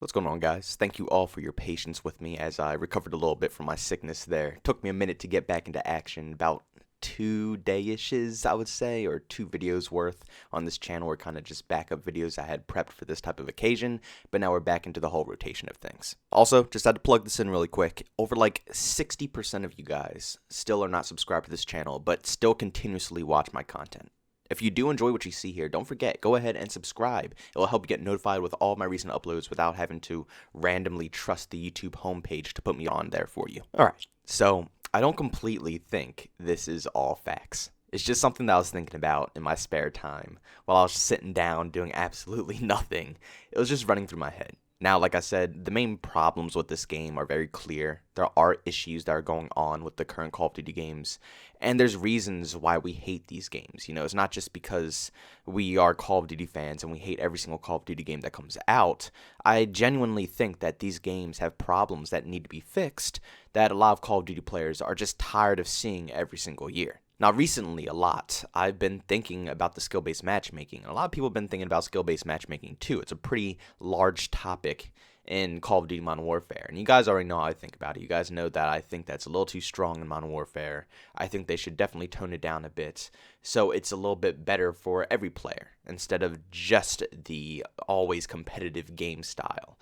What's going on, guys? Thank you all for your patience with me as I recovered a little bit from my sickness there. Took me a minute to get back into action, about 2 day-ishes, I would say, or 2 videos worth on this channel were kind of just backup videos I had prepped for this type of occasion, but now we're back into the whole rotation of things. Also, just had to plug this in really quick. Over like 60% of you guys still are not subscribed to this channel, but still continuously watch my content. If you do enjoy what you see here, don't forget, go ahead and subscribe. It will help you get notified with all of my recent uploads without having to randomly trust the YouTube homepage to put me on there for you. Alright, so I don't completely think this is all facts. It's just something that I was thinking about in my spare time while I was sitting down doing absolutely nothing. It was just running through my head. Now, like I said, the main problems with this game are very clear. There are issues that are going on with the current Call of Duty games, and there's reasons why we hate these games. You know, it's not just because we are Call of Duty fans and we hate every single Call of Duty game that comes out. I genuinely think that these games have problems that need to be fixed that a lot of Call of Duty players are just tired of seeing every single year. Now, recently, a lot, I've been thinking about the skill-based matchmaking. A lot of people have been thinking about skill-based matchmaking, too. It's a pretty large topic in Call of Duty Modern Warfare. And you guys already know how I think about it. You guys know that I think that's a little too strong in Modern Warfare. I think they should definitely tone it down a bit so it's a little bit better for every player instead of just the always competitive game style.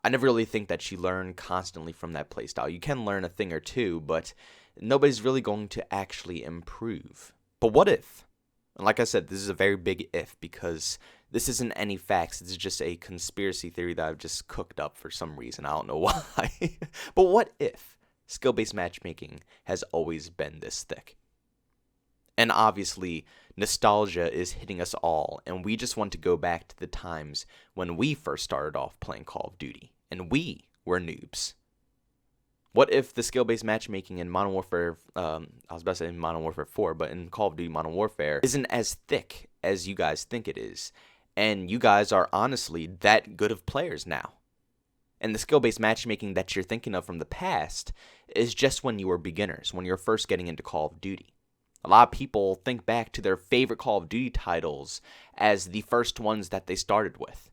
I never really think that you learn constantly from that playstyle. You can learn a thing or two, but nobody's really going to actually improve. But what if? And like I said, this is a very big if because this isn't any facts. This is just a conspiracy theory that I've just cooked up for some reason. I don't know why. But what if skill-based matchmaking has always been this thick? And obviously, nostalgia is hitting us all, and we just want to go back to the times when we first started off playing Call of Duty, and we were noobs. What if the skill-based matchmaking in Modern Warfare, I was about to say in Modern Warfare 4, but in Call of Duty Modern Warfare, isn't as thick as you guys think it is, and you guys are honestly that good of players now? And the skill-based matchmaking that you're thinking of from the past is just when you were beginners, when you're first getting into Call of Duty. A lot of people think back to their favorite Call of Duty titles as the first ones that they started with.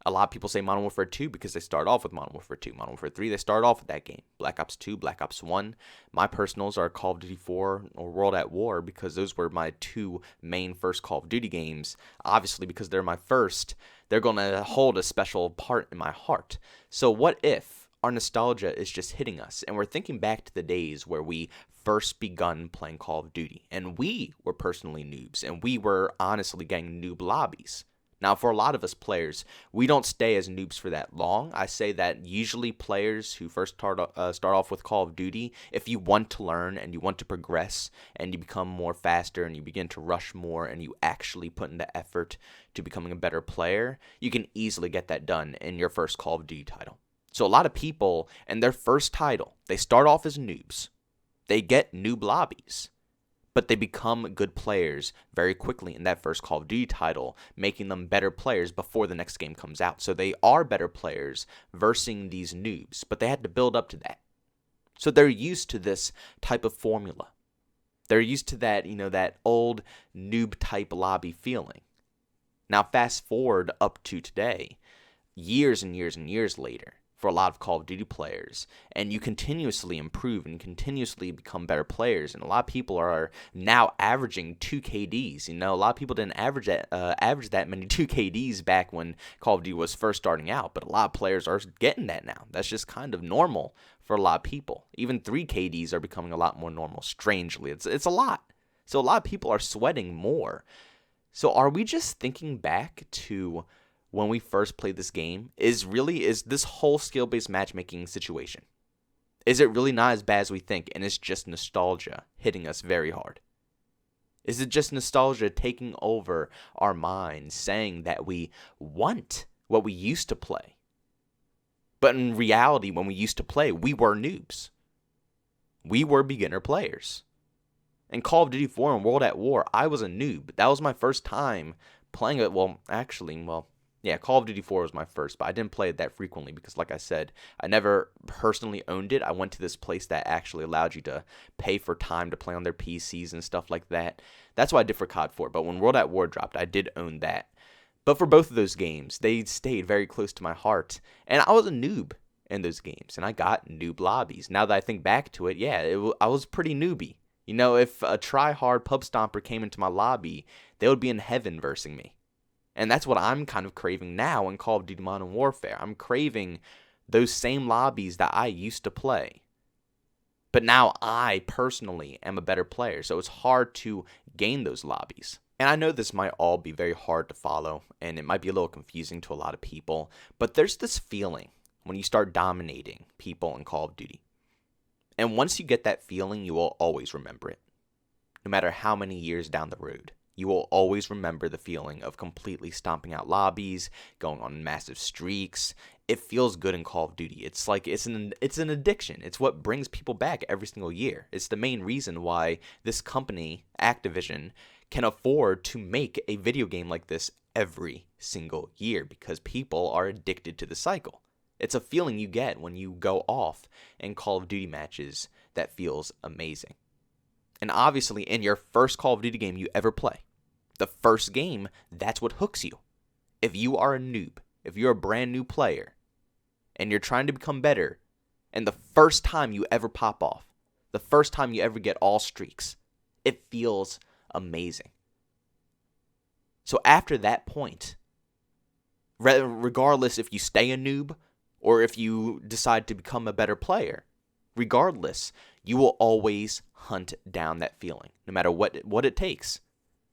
A lot of people say Modern Warfare 2 because they start off with Modern Warfare 2. Modern Warfare 3, they start off with that game. Black Ops 2, Black Ops 1. My personals are Call of Duty 4 or World at War because those were my two main first Call of Duty games. Obviously, because they're my first, they're going to hold a special part in my heart. So what if our nostalgia is just hitting us and we're thinking back to the days where we first begun playing Call of Duty and we were personally noobs and we were honestly getting noob lobbies? Now, for a lot of us players, we don't stay as noobs for that long. I say that usually players who first start off with Call of Duty, if you want to learn and you want to progress and you become more faster and you begin to rush more and you actually put in the effort to becoming a better player, you can easily get that done in your first Call of Duty title. So a lot of people in their first title, they start off as noobs. They get noob lobbies. But they become good players very quickly in that first Call of Duty title, making them better players before the next game comes out. So they are better players versing these noobs, but they had to build up to that. So they're used to this type of formula. They're used to that, that old noob type lobby feeling. Now fast forward up to today, years and years and years later, for a lot of Call of Duty players, and you continuously improve and continuously become better players, and a lot of people are now averaging 2 KDs. A lot of people didn't average that many 2 KDs back when Call of Duty was first starting out, but a lot of players are getting that now. That's just kind of normal for a lot of people. Even 3 KDs are becoming a lot more normal, strangely. It's a lot. So a lot of people are sweating more. So are we just thinking back to when we first played this game? Is this whole skill-based matchmaking situation, is it really not as bad as we think, and it's just nostalgia hitting us very hard? Is it just nostalgia taking over our minds, saying that we want what we used to play? But in reality, when we used to play, we were noobs. We were beginner players. In Call of Duty 4 and World at War, I was a noob. That was my first time playing it. Yeah, Call of Duty 4 was my first, but I didn't play it that frequently because, like I said, I never personally owned it. I went to this place that actually allowed you to pay for time to play on their PCs and stuff like that. That's what I did for COD 4, but when World at War dropped, I did own that. But for both of those games, they stayed very close to my heart, and I was a noob in those games, and I got noob lobbies. Now that I think back to it, yeah, I was pretty newbie. You know, if a try-hard pub stomper came into my lobby, they would be in heaven versing me. And that's what I'm kind of craving now in Call of Duty Modern Warfare. I'm craving those same lobbies that I used to play. But now I personally am a better player, so it's hard to gain those lobbies. And I know this might all be very hard to follow, and it might be a little confusing to a lot of people, but there's this feeling when you start dominating people in Call of Duty. And once you get that feeling, you will always remember it. No matter how many years down the road, you will always remember the feeling of completely stomping out lobbies, going on massive streaks. It feels good in Call of Duty. It's like it's an addiction. It's what brings people back every single year. It's the main reason why this company, Activision, can afford to make a video game like this every single year, because people are addicted to the cycle. It's a feeling you get when you go off in Call of Duty matches that feels amazing. And obviously, in your first Call of Duty game you ever play, the first game, that's what hooks you. If you are a noob, if you're a brand new player, and you're trying to become better, and the first time you ever pop off, the first time you ever get all streaks, it feels amazing. So after that point, regardless if you stay a noob or if you decide to become a better player, regardless, you will always hunt down that feeling, no matter what it takes.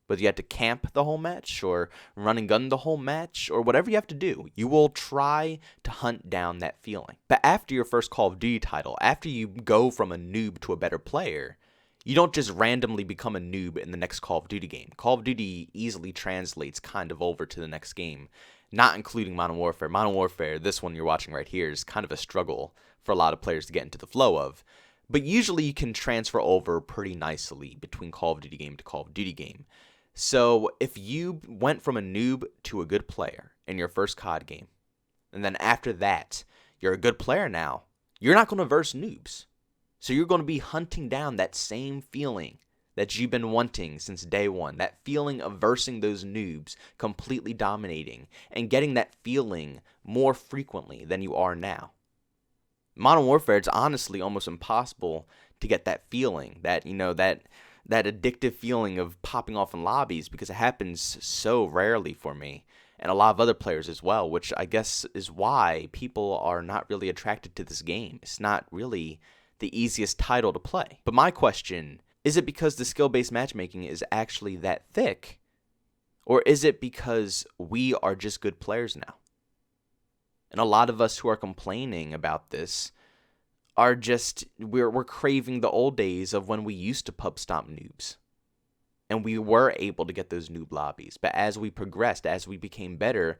Whether you have to camp the whole match or run and gun the whole match or whatever you have to do, you will try to hunt down that feeling. But after your first Call of Duty title, after you go from a noob to a better player, you don't just randomly become a noob in the next Call of Duty game. Call of Duty easily translates kind of over to the next game, not including Modern Warfare. Modern Warfare, this one you're watching right here, is kind of a struggle for a lot of players to get into the flow of. But usually you can transfer over pretty nicely between Call of Duty game to Call of Duty game. So if you went from a noob to a good player in your first COD game, and then after that, you're a good player now, you're not going to verse noobs. So you're going to be hunting down that same feeling that you've been wanting since day one, that feeling of versing those noobs, completely dominating, and getting that feeling more frequently than you are now. Modern Warfare, it's honestly almost impossible to get that feeling, that addictive feeling of popping off in lobbies, because it happens so rarely for me and a lot of other players as well, which I guess is why people are not really attracted to this game. It's not really the easiest title to play. But my question, is it because the skill-based matchmaking is actually that thick, or is it because we are just good players now? And a lot of us who are complaining about this are just, we're craving the old days of when we used to pub stomp noobs. And we were able to get those noob lobbies. But as we progressed, as we became better,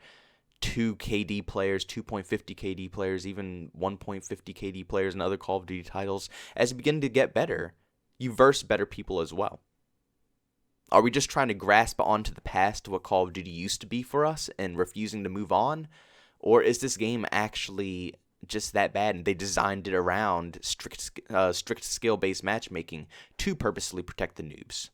2 KD players, 2.50 KD players, even 1.50 KD players in other Call of Duty titles, as we begin to get better, you verse better people as well. Are we just trying to grasp onto the past, what Call of Duty used to be for us, and refusing to move on? Or is this game actually just that bad, and they designed it around strict skill-based matchmaking to purposely protect the noobs?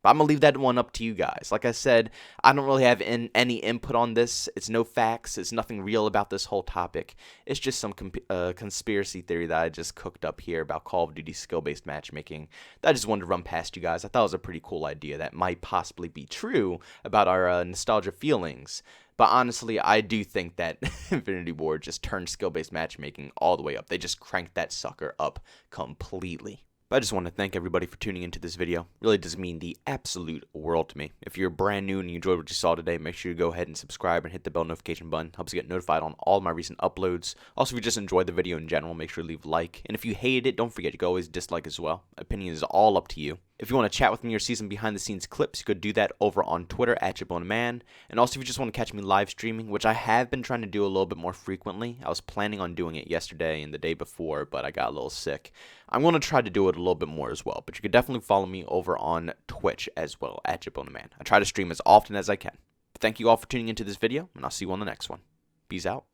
But I'm going to leave that one up to you guys. Like I said, I don't really have any input on this. It's no facts. It's nothing real about this whole topic. It's just some conspiracy theory that I just cooked up here about Call of Duty skill-based matchmaking that I just wanted to run past you guys. I thought it was a pretty cool idea that might possibly be true about our nostalgia feelings. But honestly, I do think that Infinity Ward just turned skill-based matchmaking all the way up. They just cranked that sucker up completely. But I just want to thank everybody for tuning into this video. It really does mean the absolute world to me. If you're brand new and you enjoyed what you saw today, make sure you go ahead and subscribe and hit the bell notification button. Helps you get notified on all of my recent uploads. Also, if you just enjoyed the video in general, make sure to leave a like. And if you hated it, don't forget, you can always dislike as well. Opinion is all up to you. If you want to chat with me or see some behind-the-scenes clips, you could do that over on Twitter at JbowenDaMan. And also, if you just want to catch me live streaming, which I have been trying to do a little bit more frequently. I was planning on doing it yesterday and the day before, but I got a little sick. I'm going to try to do it a little bit more as well. But you could definitely follow me over on Twitch as well at JbowenDaMan. I try to stream as often as I can. But thank you all for tuning into this video, and I'll see you on the next one. Peace out.